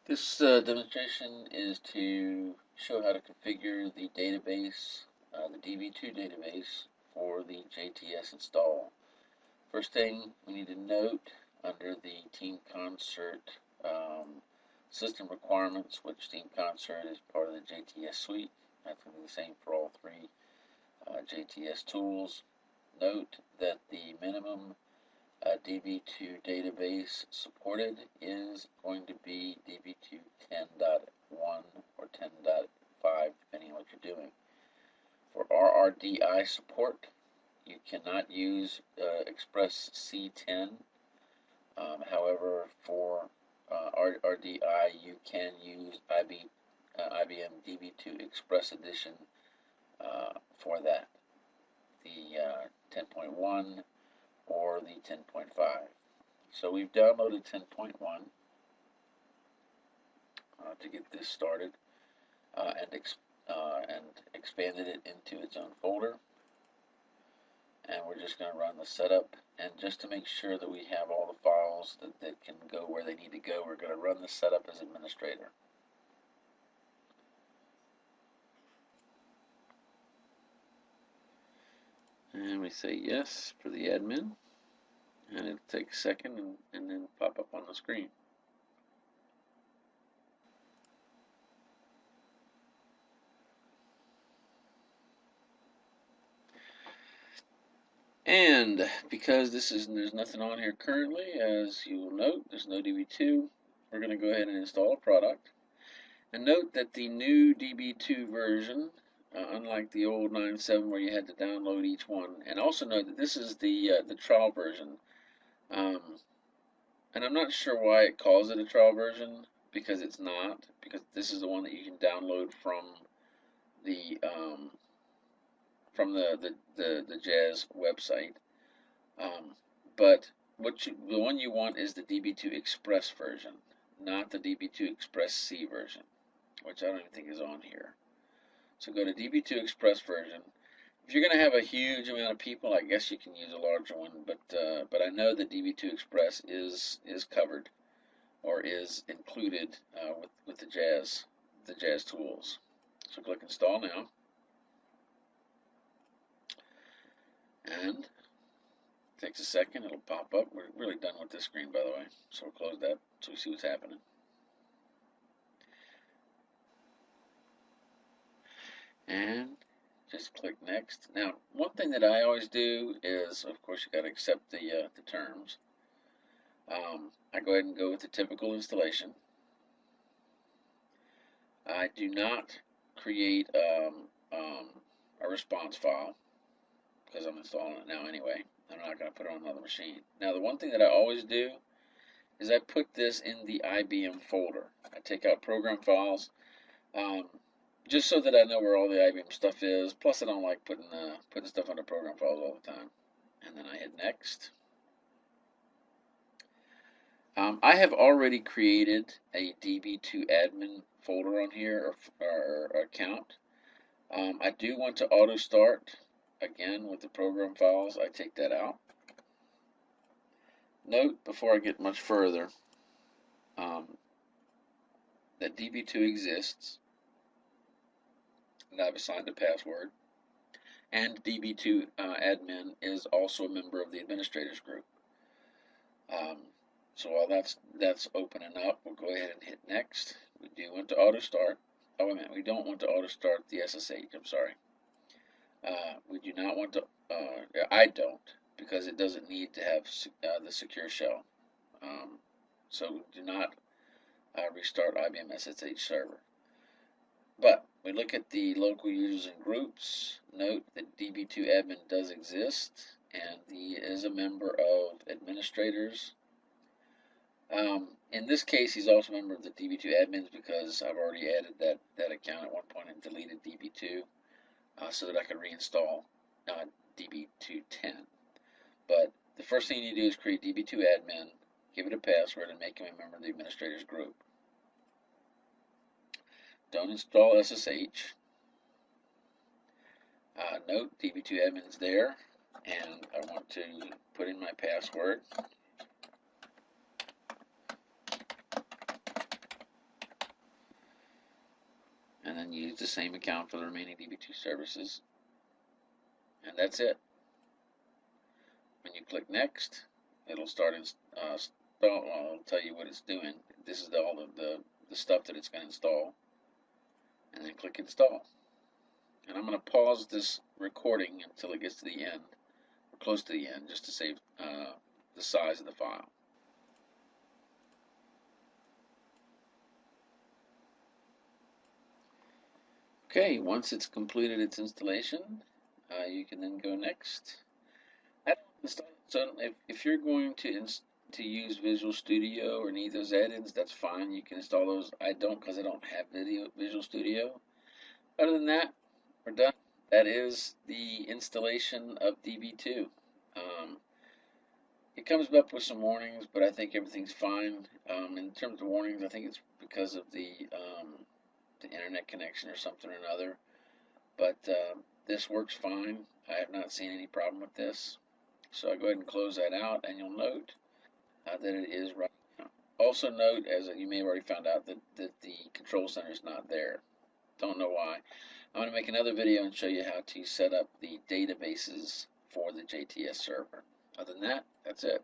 This demonstration is to show how to configure the database, the DB2 database for the JTS install. First thing we need to note under the Team Concert system requirements, which Team Concert is part of the JTS suite. That's going to be the same for all three JTS tools. Note that the minimum DB2 database supported is going to be DB2 10.1 or 10.5, depending on what you're doing. For RRDI support, you cannot use Express C10. However, for RRDI, you can use IBM DB2 Express Edition for that. The 10.1 or the 10.5. So we've downloaded 10.1 to get this started and expanded it into its own folder. And we're just going to run the setup. And just to make sure that we have all the files that can go where they need to go, we're going to run the setup as administrator. And we say yes for the admin. And it'll take a second and then pop up on the screen. And because there's nothing on here currently, as you will note, there's no DB2, we're going to go ahead and install a product. And note that the new DB2 version, unlike the old 9.7 where you had to download each one, and also note that this is the trial version. And I'm not sure why it calls it a trial version, because it's not, because this is the one that you can download from the Jazz website. But the one you want is the DB2 Express version, not the DB2 Express C version, which I don't even think is on here. So go to DB2 Express version. If you're going to have a huge amount of people, I guess you can use a larger one, but I know that DB2 Express is covered or is included with the Jazz tools. So click Install now, and it takes a second. It'll pop up. We're really done with this screen, by the way. So we'll close that so we see what's happening. And just click Next. Now, one thing that I always do is, of course, you got to accept the terms. I go ahead and go with the typical installation. I do not create a response file because I'm installing it now anyway. I'm not going to put it on another machine. Now, the one thing that I always do is I put this in the IBM folder. I take out program files just so that I know where all the IBM stuff is. Plus, I don't like putting stuff under program files all the time. And then I hit Next. I have already created a DB2 admin folder on here or account. I do want to auto start again with the program files. I take that out. Note before I get much further that DB2 exists, and I've assigned a password, and DB2 admin is also a member of the administrators group. So while that's opening up, we'll go ahead and hit Next. We do want to auto start. Oh, wait a minute, we don't want to auto start the SSH. I'm sorry. We do not want to. I don't, because it doesn't need to have the secure shell. So do not restart IBM SSH server. But we look at the local users and groups. Note that DB2 admin does exist, and he is a member of administrators. In this case, he's also a member of the DB2 admins because I've already added that account at one point and deleted DB2 so that I could reinstall DB210. But the first thing you need to do is create DB2 admin, give it a password, and make him a member of the administrators group. Don't install SSH. Note DB2 admin is there, and I want to put in my password. then use the same account for the remaining DB2 services. And that's it. When you click next, it'll start it'll tell you what it's doing. This is all of the stuff that it's going to install. And then click install. And I'm going to pause this recording until it gets to the end, or close to the end, just to save the size of the file. Okay, once it's completed its installation, you can then go next. So if you're going to use Visual Studio or need those add-ins, that's fine. You can install those. I don't, because I don't have Visual Studio. Other than that, we're done. That is the installation of DB2. It comes up with some warnings, but I think everything's fine. In terms of warnings, I think it's because of the internet connection or something or another. But this works fine. I have not seen any problem with this. So I'll go ahead and close that out, and you'll note that it is right now. Also note, as you may have already found out, that the control center is not there. Don't know why. I'm going to make another video and show you how to set up the databases for the JTS server. Other than that, that's it.